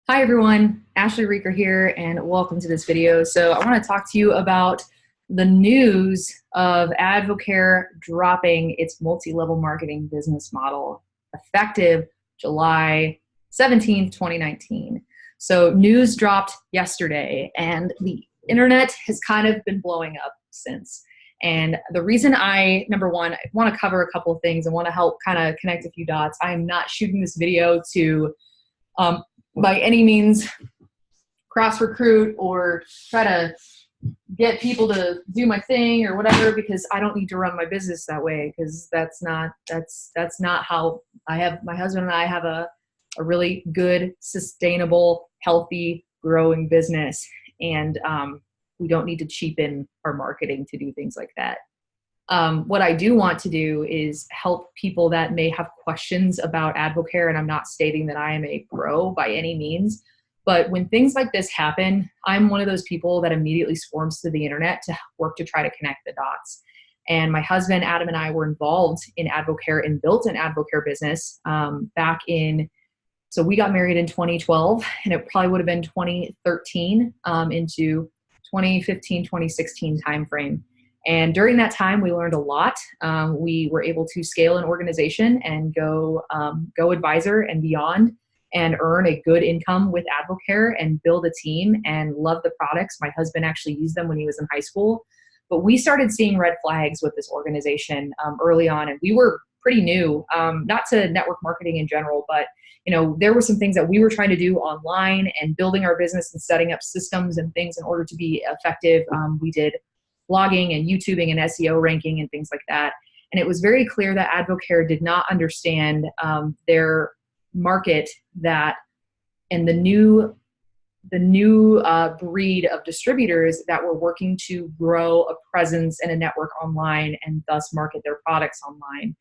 Hi everyone, Ashleigh Reeker here and welcome to this video. So I want to talk to you about the news of AdvoCare dropping its multi-level marketing business model effective July 17th, 2019. So news dropped yesterday and the internet has kind of been blowing up since. And the reason number one, I want to cover a couple of things and want to help kind of connect a few dots. I am not shooting this video to by any means cross recruit or try to get people to do my thing or whatever, because I don't need to run my business that way, because that's not how my husband and I have a really good, sustainable, healthy, growing business. And we don't need to cheapen our marketing to do things like that. What I do want to do is help people that may have questions about AdvoCare, and I'm not stating that I am a pro by any means, but when things like this happen, I'm one of those people that immediately swarms to the internet to work to try to connect the dots. And my husband, Adam, and I were involved in AdvoCare and built an AdvoCare business so we got married in 2012, and it probably would have been 2013 into 2015, 2016 timeframe. And during that time, we learned a lot. We were able to scale an organization and go advisor and beyond and earn a good income with AdvoCare and build a team and love the products. My husband actually used them when he was in high school. But we started seeing red flags with this organization early on, and we were pretty new, not to network marketing in general, but there were some things that we were trying to do online and building our business and setting up systems and things in order to be effective. We did blogging and YouTubing and SEO ranking and things like that. And it was very clear that AdvoCare did not understand their market and the new breed of distributors that were working to grow a presence and a network online and thus market their products online.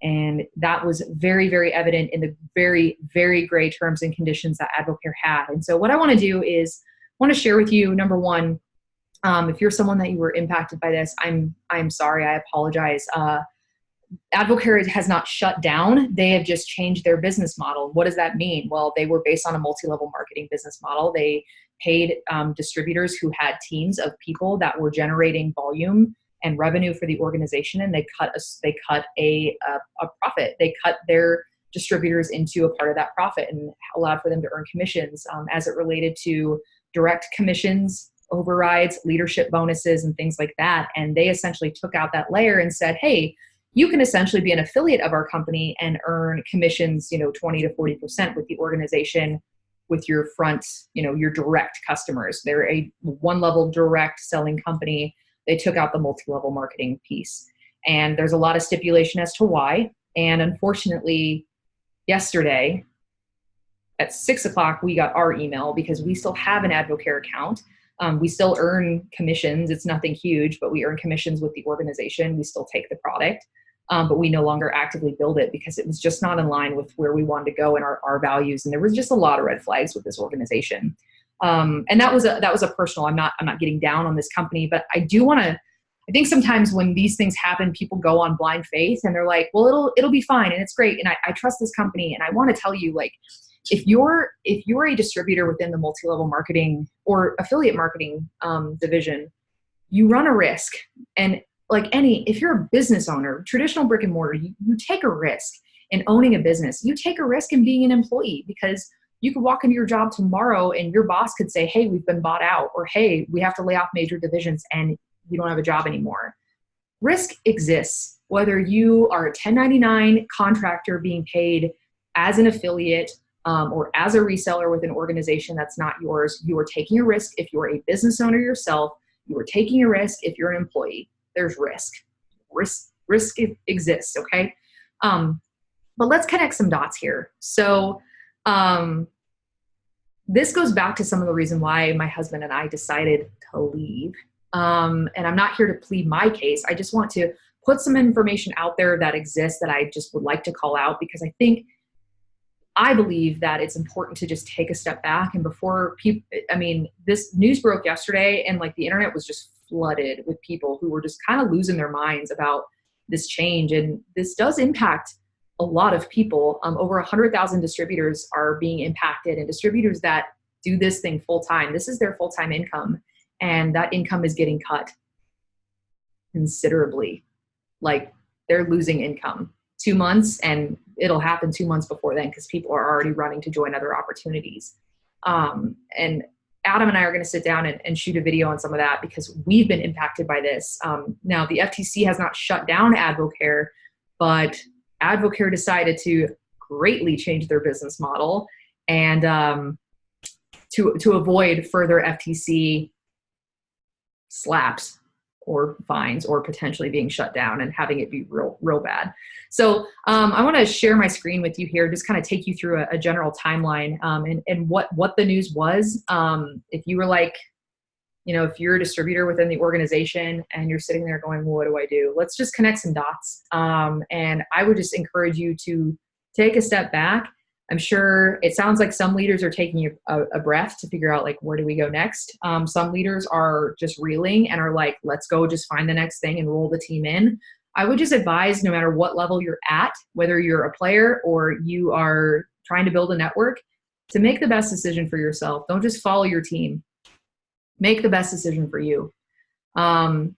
And that was very, very evident in the very, very gray terms and conditions that AdvoCare had. And so what I want to do is share with you, number one, if you're someone that you were impacted by this, I'm sorry, I apologize. AdvoCare has not shut down. They have just changed their business model. What does that mean? Well, they were based on a multi-level marketing business model. They paid distributors who had teams of people that were generating volume and revenue for the organization, and they cut a profit. They cut their distributors into a part of that profit and allowed for them to earn commissions as it related to direct commissions, overrides, leadership bonuses, and things like that. And they essentially took out that layer and said, hey, you can essentially be an affiliate of our company and earn commissions, 20 to 40% with the organization with your your direct customers. They're a one-level direct selling company. They took out the multi-level marketing piece. And there's a lot of stipulation as to why. And unfortunately, yesterday at 6 o'clock, we got our email because we still have an AdvoCare account. We still earn commissions. It's nothing huge, but we earn commissions with the organization. We still take the product, but we no longer actively build it because it was just not in line with where we wanted to go and our values. And there was just a lot of red flags with this organization. And that was a personal, I'm not getting down on this company, but I think sometimes when these things happen, people go on blind faith and they're like, well, it'll be fine. And it's great. And I trust this company. And I want to tell you, if you're a distributor within the multi-level marketing or affiliate marketing division, you run a risk. And if you're a business owner, traditional brick and mortar, you take a risk in owning a business. You take a risk in being an employee, because you could walk into your job tomorrow and your boss could say, hey, we've been bought out, or hey, we have to lay off major divisions and you don't have a job anymore. Risk exists, whether you are a 1099 contractor being paid as an affiliate or as a reseller with an organization that's not yours. You are taking a risk if you're a business owner yourself. You are taking a risk if you're an employee. There's risk. Risk exists, okay? But let's connect some dots here. So this goes back to some of the reason why my husband and I decided to leave. And I'm not here to plead my case. I just want to put some information out there that exists that I just would like to call out, because I believe that it's important to just take a step back. And before people, this news broke yesterday and the internet was just flooded with people who were just kind of losing their minds about this change. And this does impact a lot of people. Over 100,000 distributors are being impacted, and distributors that do this thing full time, this is their full-time income, and that income is getting cut considerably. Like, they're losing income 2 months, and it'll happen 2 months before then because people are already running to join other opportunities. And Adam and I are going to sit down and shoot a video on some of that because we've been impacted by this. Now, the FTC has not shut down AdvoCare, but AdvoCare decided to greatly change their business model and to avoid further FTC slaps or fines or potentially being shut down and having it be real bad. So I want to share my screen with you here, just kind of take you through a general timeline and what the news was. If you were like, if you're a distributor within the organization and you're sitting there going, well, what do I do? Let's just connect some dots. And I would just encourage you to take a step back. I'm sure it sounds like some leaders are taking a breath to figure out, like, where do we go next? Some leaders are just reeling and are like, let's go just find the next thing and roll the team in. I would just advise, no matter what level you're at, whether you're a player or you are trying to build a network, to make the best decision for yourself. Don't just follow your team. Make the best decision for you.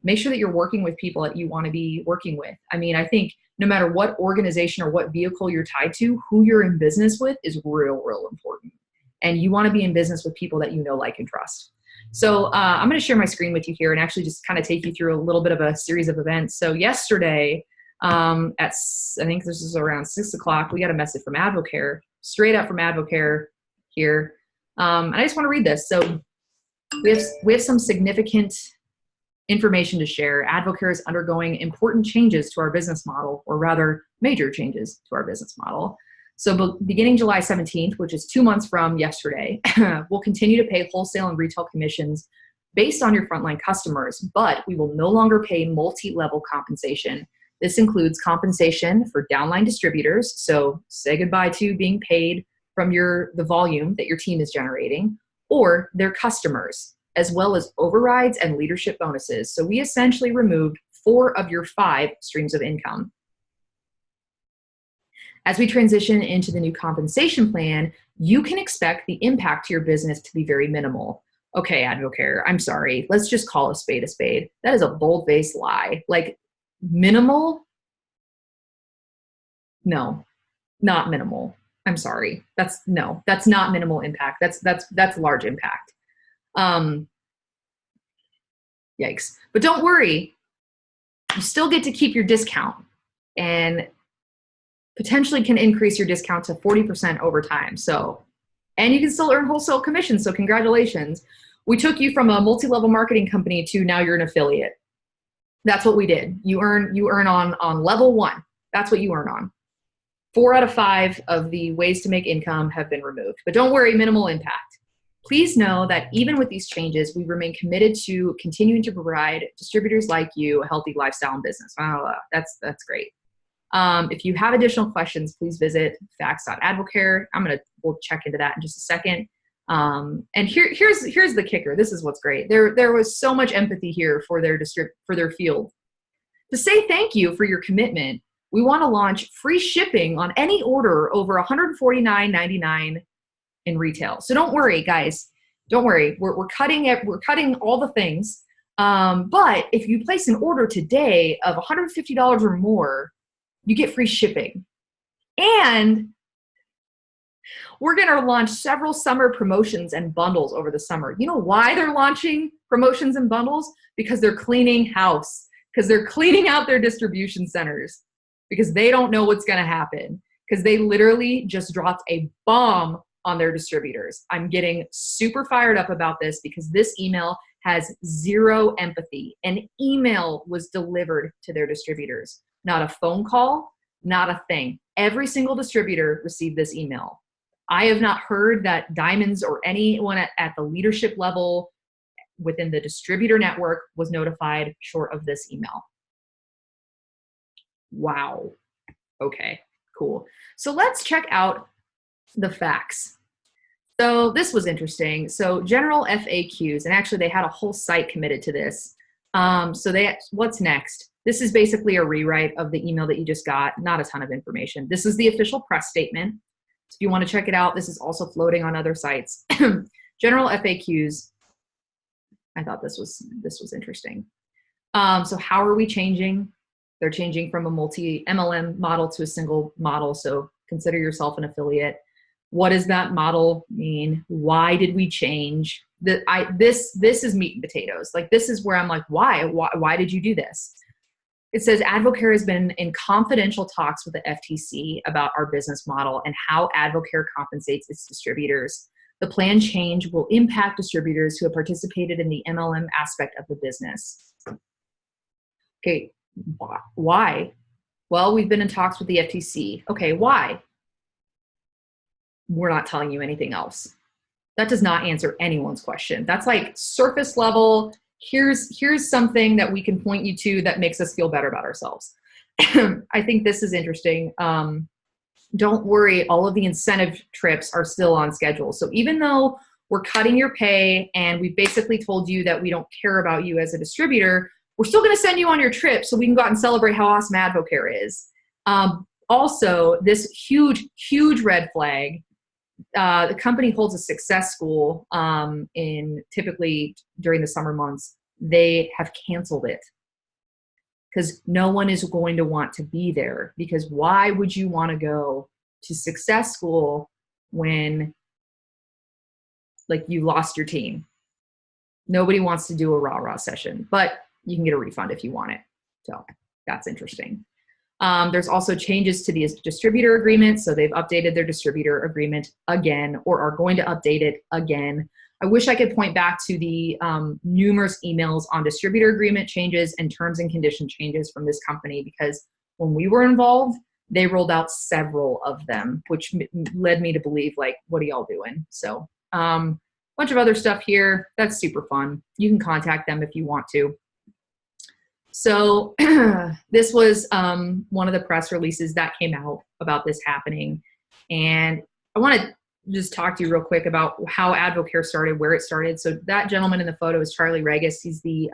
Make sure that you're working with people that you want to be working with. I mean, I think no matter what organization or what vehicle you're tied to, who you're in business with is real important. And you want to be in business with people that you know, like, and trust. So I'm going to share my screen with you here and actually just kind of take you through a little bit of a series of events. So yesterday, I think this is around 6 o'clock, we got a message from AdvoCare, straight up from AdvoCare here. And I just want to read this. So we have some significant information to share. AdvoCare is undergoing important changes to our business model, or rather major changes to our business model. So beginning July 17th, which is 2 months from yesterday, we'll continue to pay wholesale and retail commissions based on your frontline customers, but we will no longer pay multi-level compensation. This includes compensation for downline distributors. So say goodbye to being paid from the volume that your team is generating, or their customers, as well as overrides and leadership bonuses. So we essentially removed 4 of your 5 streams of income. As we transition into the new compensation plan, you can expect the impact to your business to be very minimal. Okay, AdvoCare, I'm sorry. Let's just call a spade a spade. That is a bold-faced lie. Like, minimal? No, not minimal. I'm sorry. That's not minimal impact. That's large impact. Yikes. But don't worry. You still get to keep your discount and potentially can increase your discount to 40% over time. So, and you can still earn wholesale commissions. So congratulations. We took you from a multi-level marketing company to now you're an affiliate. That's what we did. You earn on level 1. That's what you earn on. 4 out of 5 of the ways to make income have been removed, but don't worry, minimal impact. Please know that even with these changes, we remain committed to continuing to provide distributors like you a healthy lifestyle and business. Oh, that's great. If you have additional questions, please visit facts.advocare. We'll check into that in just a second. And here's the kicker. This is what's great. There was so much empathy here for their field. To say thank you for your commitment, we want to launch free shipping on any order over $149.99 in retail. So don't worry, guys. Don't worry. We're cutting it. We're cutting all the things. But if you place an order today of $150 or more, you get free shipping. And we're going to launch several summer promotions and bundles over the summer. You know why they're launching promotions and bundles? Because they're cleaning house. Because they're cleaning out their distribution centers. Because they don't know what's going to happen. Because they literally just dropped a bomb on their distributors. I'm getting super fired up about this because this email has zero empathy. An email was delivered to their distributors. Not a phone call, not a thing. Every single distributor received this email. I have not heard that Diamonds or anyone at the leadership level within the distributor network was notified short of this email. Wow. Okay, cool. So let's check out the facts. So this was interesting. So general FAQs, and actually they had a whole site committed to this. What's next? This is basically a rewrite of the email that you just got. Not a ton of information. This is the official press statement. So if you want to check it out, this is also floating on other sites. General FAQs. I thought this was interesting. So how are we changing? They're changing from a multi MLM model to a single model. So consider yourself an affiliate. What does that model mean? Why did we change? This is meat and potatoes. Like, this is where I'm like, why did you do this? It says AdvoCare has been in confidential talks with the FTC about our business model and how AdvoCare compensates its distributors. The planned change will impact distributors who have participated in the MLM aspect of the business. Okay, why? Well, we've been in talks with the FTC. Okay, why? We're not telling you anything else. That does not answer anyone's question. That's like surface level. Here's something that we can point you to that makes us feel better about ourselves. I think this is interesting. Don't worry, all of the incentive trips are still on schedule. So even though we're cutting your pay and we basically told you that we don't care about you as a distributor, we're still going to send you on your trip so we can go out and celebrate how awesome AdvoCare is. Also, this huge red flag. The company holds a success school typically during the summer months. They have canceled it because no one is going to want to be there, because why would you want to go to success school when like you lost your team? Nobody wants to do a rah-rah session, but you can get a refund if you want it. So that's interesting. There's also changes to the distributor agreement. So they've updated their distributor agreement again, or are going to update it again. I wish I could point back to the numerous emails on distributor agreement changes and terms and condition changes from this company, because when we were involved, they rolled out several of them, which led me to believe, like, what are y'all doing? So bunch of other stuff here. That's super fun. You can contact them if you want to. So this was one of the press releases that came out about this happening. And I want to just talk to you real quick about how AdvoCare started, where it started. So that gentleman in the photo is Charlie Reyes. He's the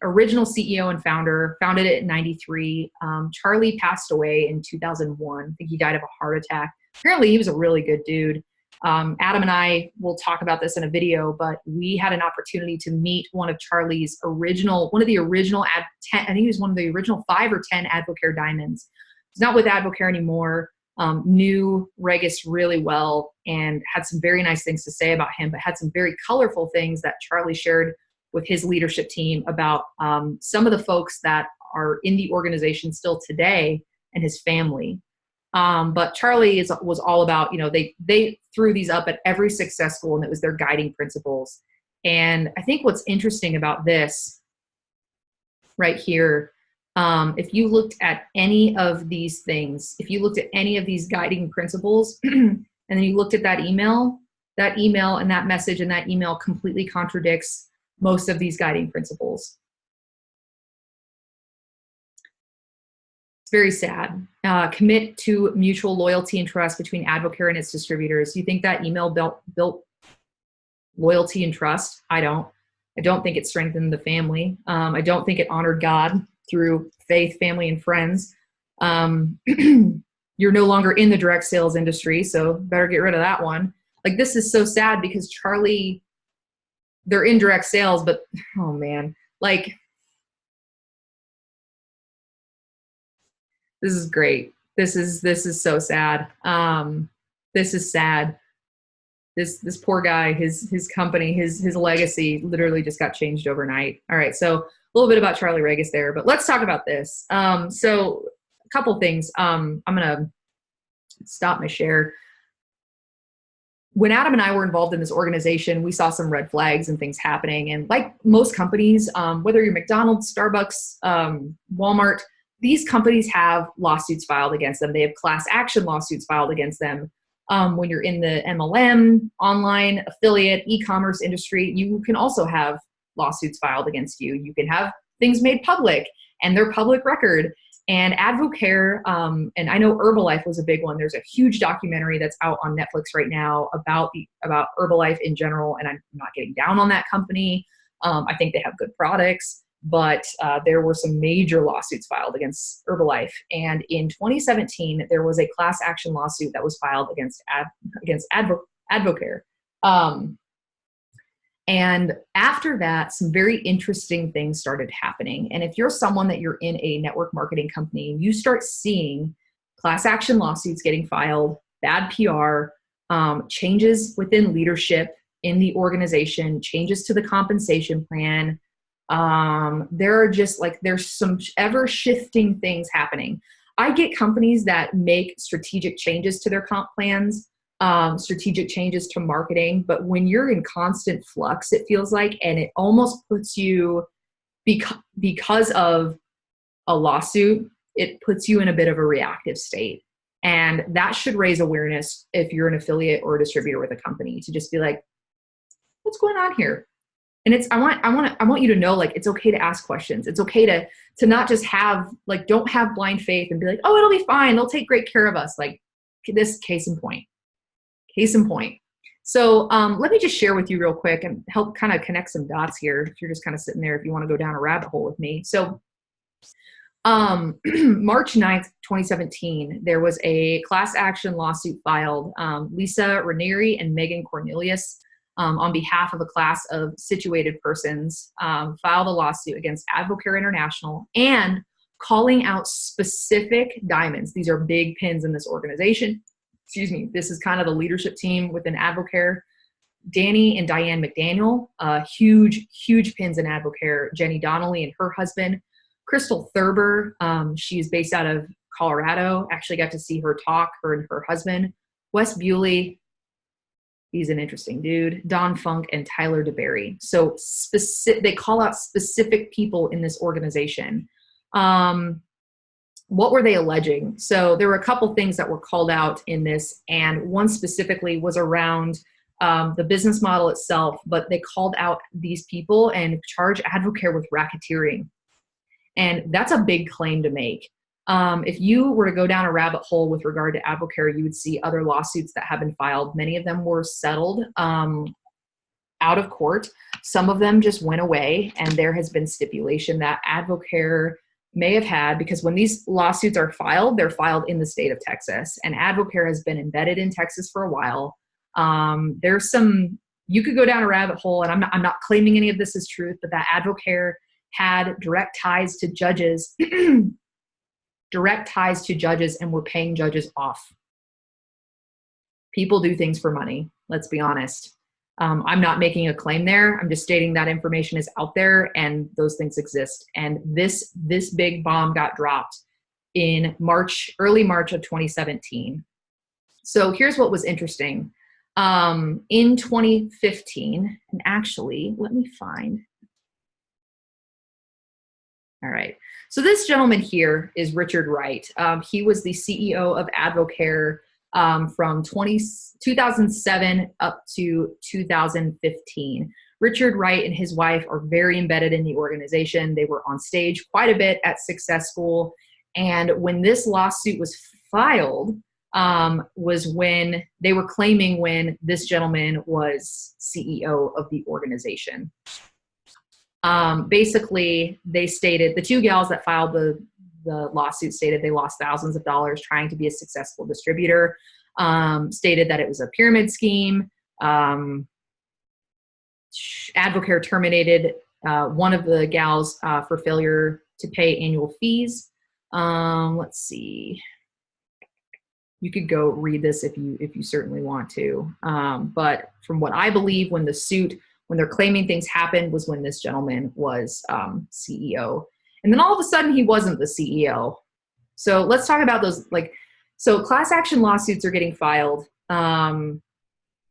original CEO and founder, founded it in '93. Charlie passed away in 2001. I think he died of a heart attack. Apparently he was a really good dude. Adam and I will talk about this in a video, but we had an opportunity to meet one of Charlie's original, I think he was one of the original 5 or 10 AdvoCare diamonds. He's not with AdvoCare anymore. Knew Reyes really well and had some very nice things to say about him, but had some very colorful things that Charlie shared with his leadership team about some of the folks that are in the organization still today and his family. But Charlie was all about, they threw these up at every success school, and it was their guiding principles. And I think what's interesting about this right here, if you looked at any of these things, if you looked at any of these guiding principles, and then you looked at that email and that message and that email completely contradicts most of these guiding principles. It's very sad. Commit to mutual loyalty and trust between AdvoCare and its distributors. You think that email built loyalty and trust? I don't. I don't think it strengthened the family. I don't think it honored God through faith, family, and friends. You're no longer in the direct sales industry, so better get rid of that one. Like, this is so sad because Charlie, they're in direct sales, but oh man, like, this is great. This is so sad. This is sad. This poor guy, his company, his legacy literally just got changed overnight. All right, so a little bit about Charlie Reyes there, but let's talk about this. So a couple things. I'm gonna stop my share. When Adam and I were involved in this organization, we saw some red flags and things happening. And like most companies, whether you're McDonald's, Starbucks, Walmart, these companies have lawsuits filed against them. They have class action lawsuits filed against them. When you're in the MLM, online, affiliate, e-commerce industry, you can also have lawsuits filed against you. You can have things made public, and they're public record. And AdvoCare, and I know Herbalife was a big one. There's a huge documentary that's out on Netflix right now about Herbalife in general, and I'm not getting down on that company. I think they have good products, but there were some major lawsuits filed against Herbalife. And in 2017, there was a class action lawsuit that was filed against AdvoCare. And after that, some very interesting things started happening. And if you're someone that you're in a network marketing company, you start seeing class action lawsuits getting filed, bad PR, changes within leadership in the organization, changes to the compensation plan. There are just like, there's some ever shifting things happening. I get companies that make strategic changes to their comp plans, strategic changes to marketing, but when you're in constant flux, it feels like, and it almost puts you, because of a lawsuit, it puts you in a bit of a reactive state. And that should raise awareness if you're an affiliate or a distributor with a company, to just be like, what's going on here? And I want you to know, like, it's okay to ask questions. It's okay to not just have, like, don't have blind faith and be like, oh, it'll be fine. They'll take great care of us. Like this, case in point. So let me just share with you real quick and help kind of connect some dots here. If you're just kind of sitting there, if you want to go down a rabbit hole with me. So March 9th, 2017, there was a class action lawsuit filed. Lisa Ranieri and Megan Cornelius, on behalf of a class of situated persons, filed a lawsuit against AdvoCare International and calling out specific diamonds. These are big pins in this organization. Excuse me. This is kind of the leadership team within AdvoCare. Danny and Diane McDaniel, huge pins in AdvoCare. Jenny Donnelly and her husband. Crystal Thurber, she's based out of Colorado. Actually got to see her talk, her and her husband. Wes Bewley, he's an interesting dude. Don Funk and Tyler DeBerry. So they call out specific people in this organization. What were they alleging? So there were a couple things that were called out in this, and one specifically was around the business model itself, but they called out these people and charged AdvoCare with racketeering. And that's a big claim to make. If you were to go down a rabbit hole with regard to AdvoCare, you would see other lawsuits that have been filed. Many of them were settled out of court. Some of them just went away, and there has been stipulation that AdvoCare may have had, because when these lawsuits are filed, they're filed in the state of Texas, and AdvoCare has been embedded in Texas for a while. There's some, you could go down a rabbit hole, and I'm not claiming any of this is truth, but that AdvoCare had direct ties to judges, and were paying judges off. People do things for money. Let's be honest. I'm not making a claim there. I'm just stating that information is out there and those things exist. And this big bomb got dropped in early March of 2017. So here's what was interesting. In 2015, and actually, let me find. All right. So this gentleman here is Richard Wright. He was the CEO of AdvoCare from 2007 up to 2015. Richard Wright and his wife are very embedded in the organization. They were on stage quite a bit at Success School. And when this lawsuit was filed, was when they were claiming when this gentleman was CEO of the organization. Basically, they stated, the two gals that filed the lawsuit stated they lost thousands of dollars trying to be a successful distributor, stated that it was a pyramid scheme. AdvoCare terminated one of the gals for failure to pay annual fees. Let's see. You could go read this if you certainly want to. But from what I believe, when they're claiming things happened was when this gentleman was CEO. And then all of a sudden he wasn't the CEO. So let's talk about those. So class action lawsuits are getting filed.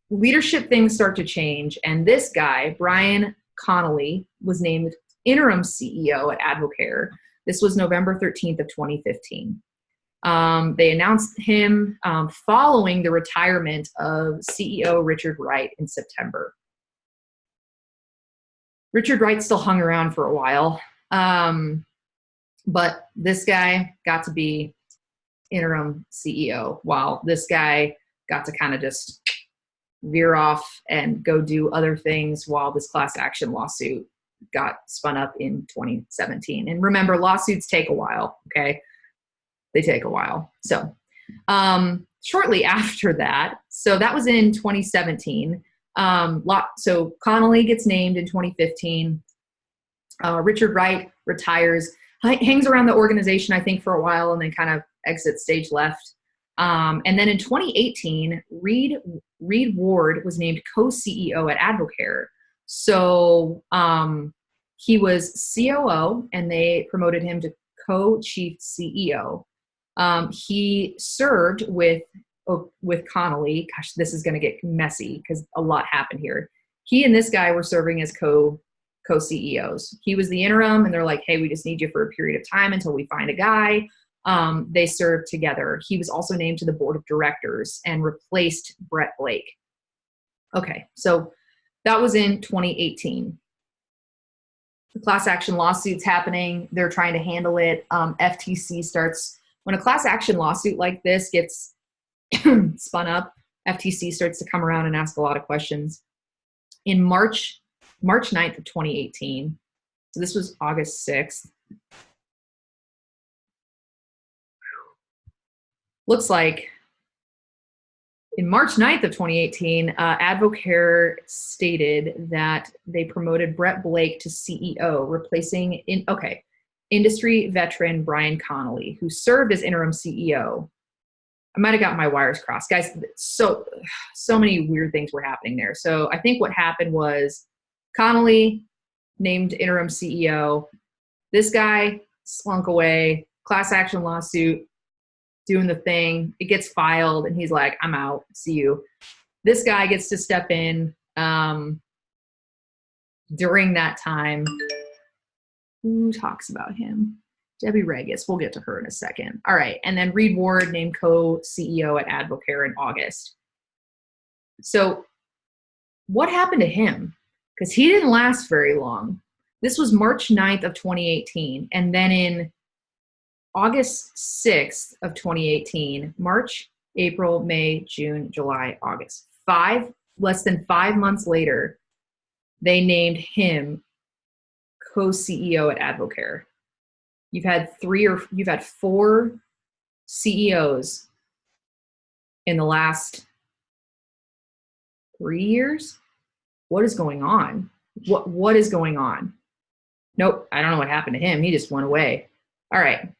Leadership things start to change. And this guy, Brian Connolly, was named interim CEO at AdvoCare. This was November 13th of 2015. They announced him following the retirement of CEO Richard Wright in September. Richard Wright still hung around for a while, but this guy got to be interim CEO while this guy got to kind of just veer off and go do other things while this class action lawsuit got spun up in 2017. And remember, lawsuits take a while, okay? They take a while. So shortly after that, so that was in 2017. So Connolly gets named in 2015. Richard Wright retires, hangs around the organization, I think, for a while, and then kind of exits stage left. And then in 2018, Reid Ward was named co-CEO at AdvoCare. So he was COO, and they promoted him to co-chief CEO. He served with Connolly. Gosh, this is going to get messy because a lot happened here. He and this guy were serving as co-CEOs. He was the interim, and they're like, hey, we just need you for a period of time until we find a guy. They served together. He was also named to the board of directors and replaced Brett Blake. Okay, so that was in 2018. The class action lawsuit's happening. They're trying to handle it. FTC starts, when a class action lawsuit like this gets spun up, FTC starts to come around and ask a lot of questions. In March 9th of 2018, so this was August 6th, looks like in March 9th of 2018, AdvoCare stated that they promoted Brett Blake to CEO, replacing industry veteran Brian Connolly, who served as interim CEO. I might have got my wires crossed. Guys, so many weird things were happening there. So I think what happened was Connolly named interim CEO. This guy slunk away, class action lawsuit, doing the thing. It gets filed, and he's like, I'm out. See you. This guy gets to step in during that time. Who talks about him? Debbie Reyes. We'll get to her in a second. All right. And then Reid Ward named co-CEO at AdvoCare in August. So what happened to him? Because he didn't last very long. This was March 9th of 2018. And then in August 6th of 2018, March, April, May, June, July, August. Less than 5 months later, they named him co-CEO at AdvoCare. You've had 4 CEOs in the last 3 years. What is going on? What is going on? Nope, I don't know what happened to him. He just went away. All right.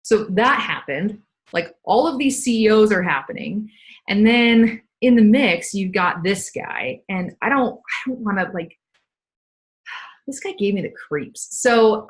So that happened. Like, all of these CEOs are happening. And then in the mix, you've got this guy. And I don't want to, like, this guy gave me the creeps. So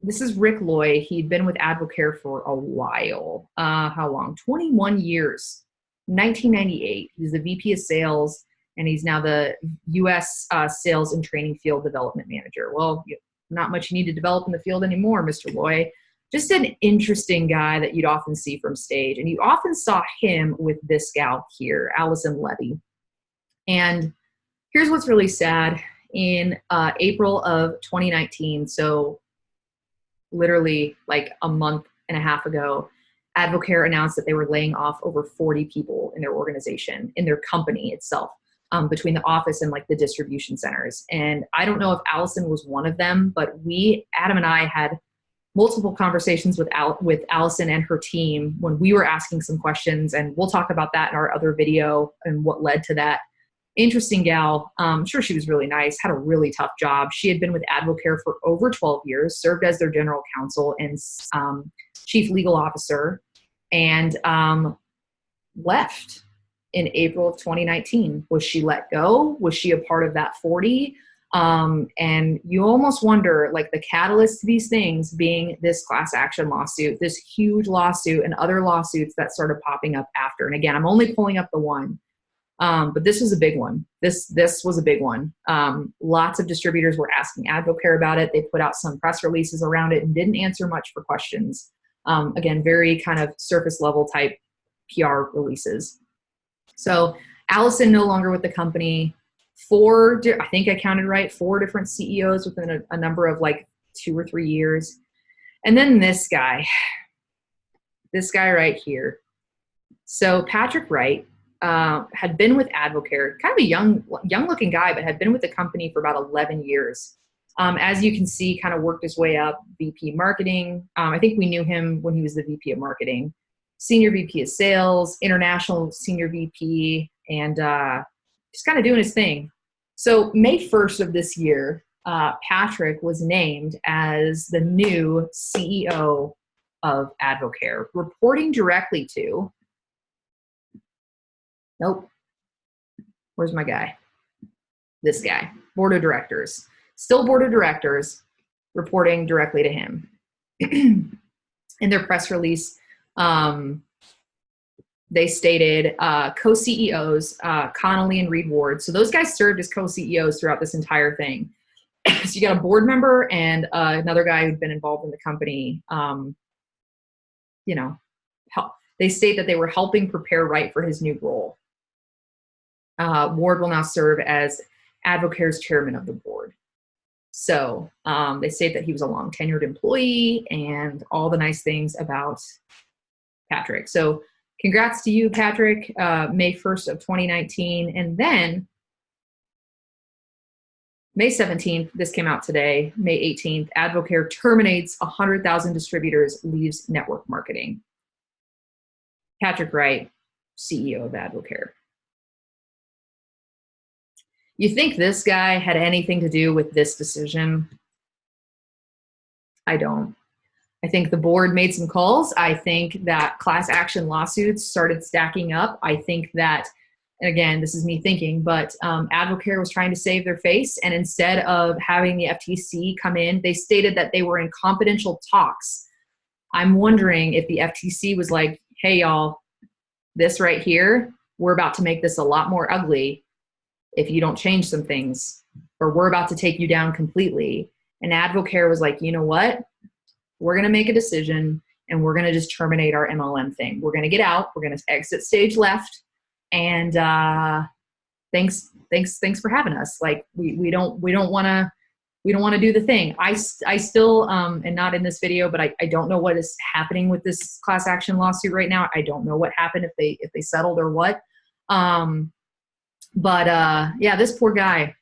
this is Ric Loi. He'd been with AdvoCare for a while. How long? 21 years. 1998. He's the VP of sales, and he's now the U.S. Sales and Training Field Development Manager. Well, not much you need to develop in the field anymore, Mr. Loi. Just an interesting guy that you'd often see from stage. And you often saw him with this gal here, Allison Levy. And here's what's really sad. In April of 2019, so literally like a month and a half ago, AdvoCare announced that they were laying off over 40 people in their organization, in their company itself, between the office and like the distribution centers. And I don't know if Allison was one of them, but Adam and I had multiple conversations with Allison and her team when we were asking some questions, and we'll talk about that in our other video and what led to that. Interesting gal. I'm sure she was really nice, had a really tough job. She had been with AdvoCare for over 12 years, served as their general counsel and chief legal officer, and left in April of 2019. Was she let go? Was she a part of that 40? And you almost wonder, like, the catalyst to these things being this class action lawsuit, this huge lawsuit, and other lawsuits that started popping up after. And again, I'm only pulling up the one. But this was a big one. This was a big one. Lots of distributors were asking AdvoCare about it. They put out some press releases around it and didn't answer much for questions. Again, very kind of surface level type PR releases. So Allison no longer with the company. I think I counted right, 4 different CEOs within a number of like 2 or 3 years. And then this guy right here. So Patrick Wright, had been with AdvoCare, kind of a young looking guy, but had been with the company for about 11 years. As you can see, kind of worked his way up, VP marketing. I think we knew him when he was the VP of marketing, senior VP of sales, international senior VP, and just kind of doing his thing. So May 1st of this year, Patrick was named as the new CEO of AdvoCare, reporting directly to, nope, where's my guy? This guy, board of directors. Still board of directors, reporting directly to him. In their press release, they stated co-CEOs, Connolly and Reid Ward. So those guys served as co-CEOs throughout this entire thing. So you got a board member and another guy who'd been involved in the company. You know, they state that they were helping prepare Wright for his new role. Ward will now serve as AdvoCare's chairman of the board. So they state that he was a long tenured employee and all the nice things about Patrick. So congrats to you, Patrick, May 1st of 2019. And then May 17th, this came out today, May 18th, AdvoCare terminates 100,000 distributors, leaves network marketing. Patrick Wright, CEO of AdvoCare. You think this guy had anything to do with this decision? I don't. I think the board made some calls. I think that class action lawsuits started stacking up. I think that, and again, this is me thinking, but AdvoCare was trying to save their face. And instead of having the FTC come in, they stated that they were in confidential talks. I'm wondering if the FTC was like, hey, y'all, this right here, we're about to make this a lot more ugly if you don't change some things, or we're about to take you down completely. And AdvoCare was like, you know what? We're going to make a decision and we're going to just terminate our MLM thing. We're going to get out. We're going to exit stage left. And thanks for having us. Like we don't want to do the thing. I still, and not in this video, but I don't know what is happening with this class action lawsuit right now. I don't know what happened, if they settled or what. But yeah, this poor guy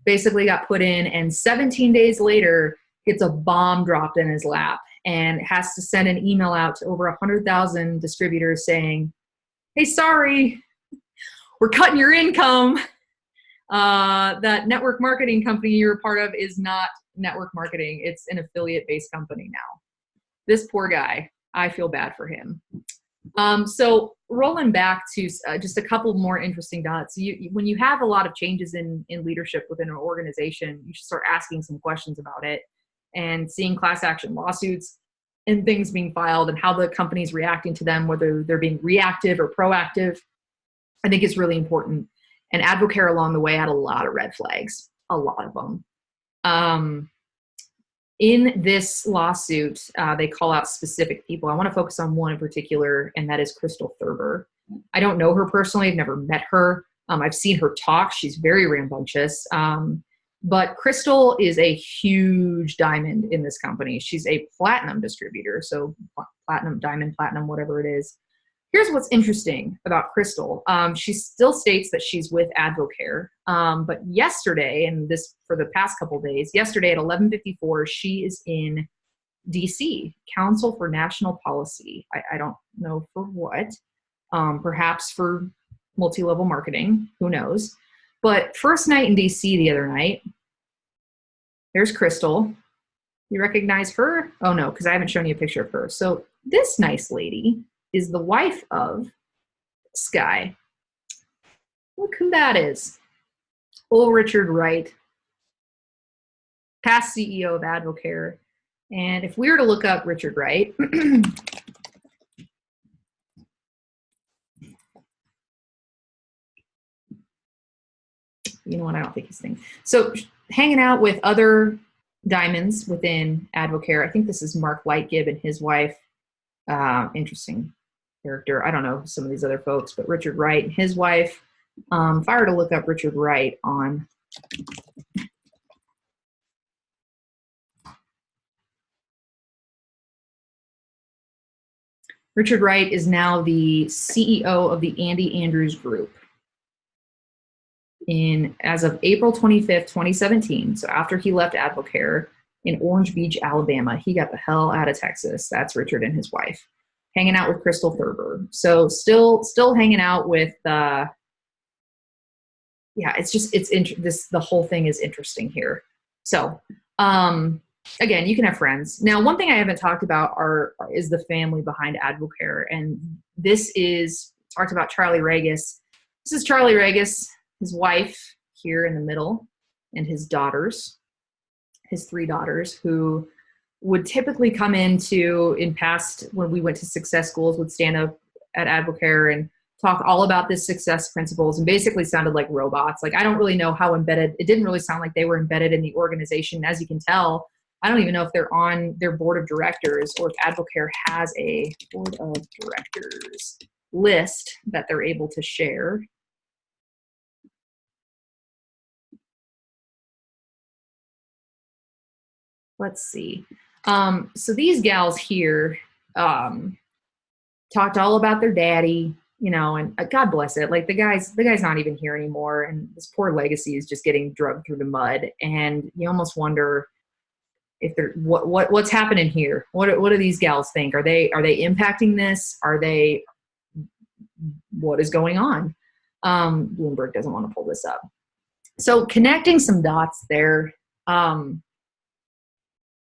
basically got put in, and 17 days later gets a bomb dropped in his lap and has to send an email out to over 100,000 distributors saying, hey, sorry, we're cutting your income. That network marketing company you're a part of is not network marketing. It's an affiliate-based company now. This poor guy, I feel bad for him. So rolling back to just a couple more interesting dots. When you have a lot of changes in leadership within an organization, you should start asking some questions about it and seeing class action lawsuits and things being filed and how the company's reacting to them, whether they're being reactive or proactive. I think it's really important. And AdvoCare along the way had a lot of red flags, a lot of them. In this lawsuit, they call out specific people. I want to focus on one in particular, and that is Crystal Thurber. I don't know her personally. I've never met her. I've seen her talk. She's very rambunctious. But Crystal is a huge diamond in this company. She's a platinum distributor, so platinum, diamond, platinum, whatever it is. Here's what's interesting about Crystal. She still states that she's with AdvoCare, but yesterday, and this for the past couple of days, yesterday at 11:54, she is in DC, Council for National Policy. I don't know for what, perhaps for multi-level marketing, who knows. But first night in DC the other night, there's Crystal. You recognize her? Oh no, because I haven't shown you a picture of her. So this nice lady is the wife of this guy. Look who that is. Old Richard Wright, past CEO of AdvoCare. And if we were to look up Richard Wright, you know what, I don't think he's thing. So hanging out with other diamonds within AdvoCare. I think this is Mark Lightgib and his wife. Interesting character. I don't know some of these other folks, but Richard Wright and his wife. If I were to look up Richard Wright on Richard Wright is now the CEO of the Andy Andrews Group. as of April 25th, 2017. So after he left AdvoCare in Orange Beach, Alabama, he got the hell out of Texas. That's Richard and his wife, hanging out with Crystal Thurber. So still hanging out with, the whole thing is interesting here. So, again, you can have friends. Now, one thing I haven't talked about is the family behind AdvoCare. And this is talked about Charlie Reyes. This is Charlie Reyes, his wife here in the middle, and his daughters, his 3 daughters, who would typically come in past, when we went to success schools, would stand up at AdvoCare and talk all about this success principles, and basically sounded like robots. Like, I don't really know how embedded, it didn't really sound like they were embedded in the organization. As you can tell, I don't even know if they're on their board of directors, or if AdvoCare has a board of directors list that they're able to share. Let's see. So these gals here talked all about their daddy, and God bless it. Like, the guy's not even here anymore, and this poor legacy is just getting drugged through the mud. And you almost wonder if they're what's happening here. What do these gals think? Are they impacting this? What is going on? Bloomberg doesn't want to pull this up. So connecting some dots there.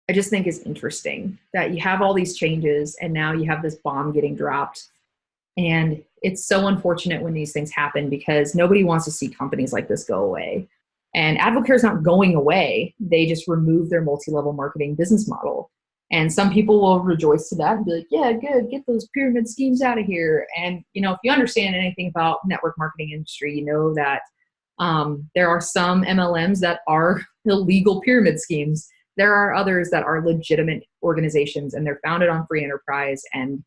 I just think is interesting that you have all these changes, and now you have this bomb getting dropped. And it's so unfortunate when these things happen, because nobody wants to see companies like this go away. And AdvoCare is not going away. They just remove their multi-level marketing business model. And some people will rejoice to that and be like, yeah, good, get those pyramid schemes out of here. And, if you understand anything about network marketing industry, you know that there are some MLMs that are illegal pyramid schemes. There are others that are legitimate organizations, and they're founded on free enterprise. And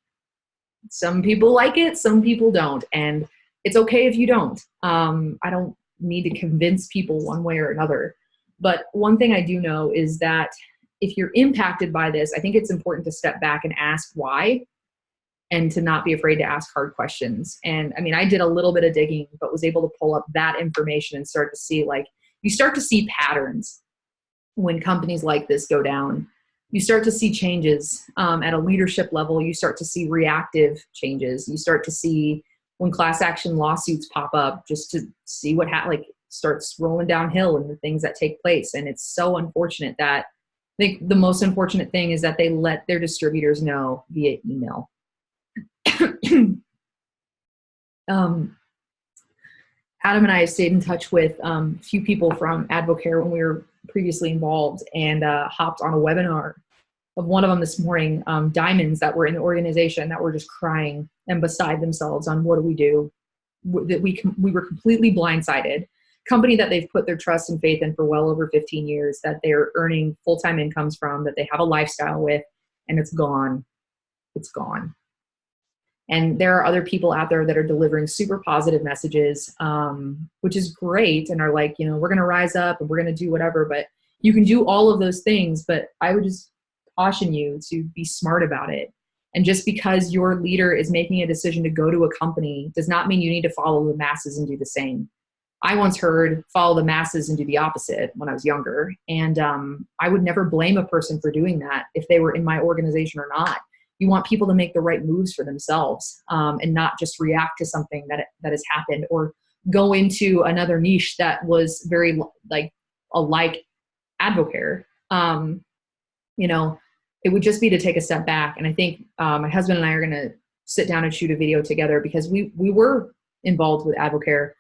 some people like it, some people don't. And it's okay if you don't. I don't need to convince people one way or another. But one thing I do know is that if you're impacted by this, I think it's important to step back and ask why, and to not be afraid to ask hard questions. And I mean, I did a little bit of digging, but was able to pull up that information and start to see, you start to see patterns when companies like this go down. You start to see changes at a leadership level. You start to see reactive changes. You start to see when class action lawsuits pop up, just to see what starts rolling downhill and the things that take place. And it's so unfortunate that the most unfortunate thing is that they let their distributors know via email. Adam and I have stayed in touch with a few people from AdvoCare when we were previously involved, and hopped on a webinar of one of them this morning, diamonds that were in the organization that were just crying and beside themselves on what do we do, that we were completely blindsided. Company that they've put their trust and faith in for well over 15 years, that they're earning full-time incomes from, that they have a lifestyle with, and it's gone. It's gone. And there are other people out there that are delivering super positive messages, which is great, and are like, we're going to rise up and we're going to do whatever. But you can do all of those things, but I would just caution you to be smart about it. And just because your leader is making a decision to go to a company does not mean you need to follow the masses and do the same. I once heard follow the masses and do the opposite when I was younger. And I would never blame a person for doing that if they were in my organization or not. You want people to make the right moves for themselves, and not just react to something that has happened, or go into another niche that was very like AdvoCare. It would just be to take a step back. And I think my husband and I are going to sit down and shoot a video together, because we were involved with AdvoCare.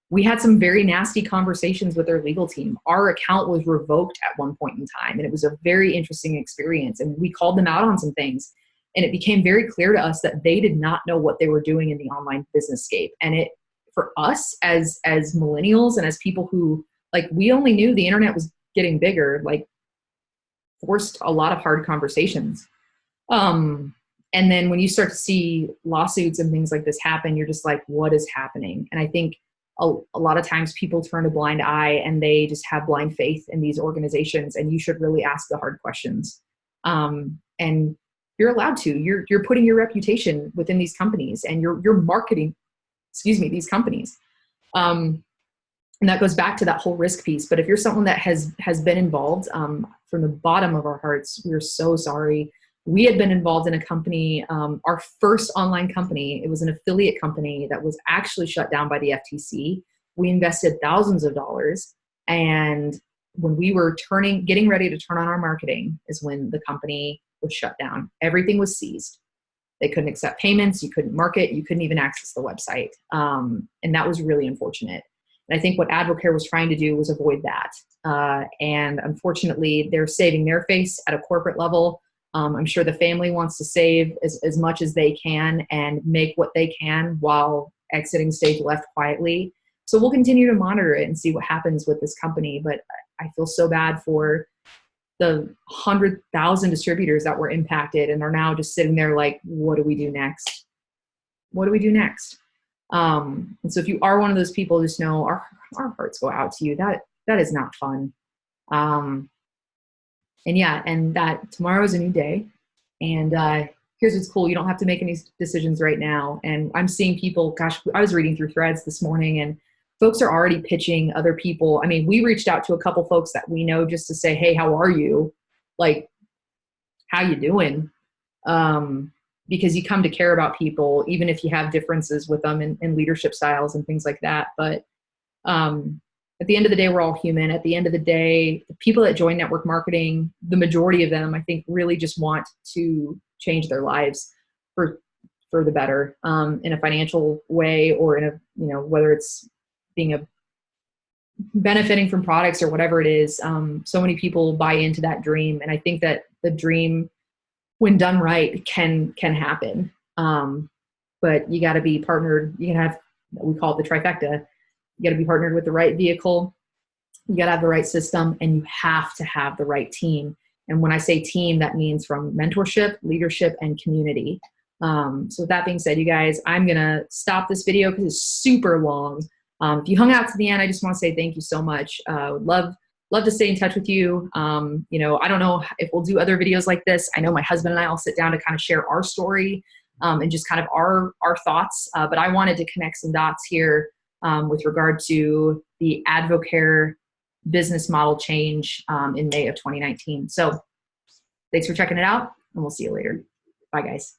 We had some very nasty conversations with their legal team. Our account was revoked at one point in time, and it was a very interesting experience. And we called them out on some things. And it became very clear to us that they did not know what they were doing in the online business scape. And it, for us as millennials and as people who, we only knew the internet was getting bigger, forced a lot of hard conversations. And then when you start to see lawsuits and things like this happen, you're just like, what is happening? And I think a lot of times people turn a blind eye and they just have blind faith in these organizations, and you should really ask the hard questions. And you're allowed to. You're putting your reputation within these companies, and you're marketing, these companies. And And that goes back to that whole risk piece. But if you're someone that has been involved, from the bottom of our hearts, we're so sorry. We had been involved in a company, our first online company. It was an affiliate company that was actually shut down by the FTC. We invested thousands of dollars. And when we were getting ready to turn on our marketing is when the company was shut down. Everything was seized. They couldn't accept payments. You couldn't market. You couldn't even access the website. And that was really unfortunate. And I think what AdvoCare was trying to do was avoid that. And unfortunately, they're saving their face at a corporate level. I'm sure the family wants to save as much as they can and make what they can while exiting stage left quietly. So we'll continue to monitor it and see what happens with this company. But I feel so bad for the 100,000 distributors that were impacted and are now just sitting there like, what do we do next? What do we do next? And so if you are one of those people, just know our hearts go out to you. That is not fun. And yeah, and that tomorrow is a new day. And here's what's cool. You don't have to make any decisions right now. And I'm seeing people, gosh, I was reading through threads this morning and folks are already pitching other people. I mean, we reached out to a couple folks that we know just to say, hey, how are you? Like, how you doing? Because you come to care about people, even if you have differences with them in leadership styles and things like that. But at the end of the day, we're all human. At the end of the day, the people that join network marketing, the majority of them, I think, really just want to change their lives for the better, in a financial way or in a, whether it's benefiting from products or whatever it is. So many people buy into that dream. And I think that the dream, when done right, can happen. But you got to be partnered. You can have, we call it the trifecta. You got to be partnered with the right vehicle. You got to have the right system, and you have to have the right team. And when I say team, that means from mentorship, leadership, and community. So with that being said, you guys, I'm going to stop this video because it's super long. If you hung out to the end, I just want to say thank you so much. Would love to stay in touch with you. I don't know if we'll do other videos like this. I know my husband and I all sit down to kind of share our story and just kind of our thoughts. But I wanted to connect some dots here with regard to the AdvoCare business model change in May of 2019. So thanks for checking it out, and we'll see you later. Bye, guys.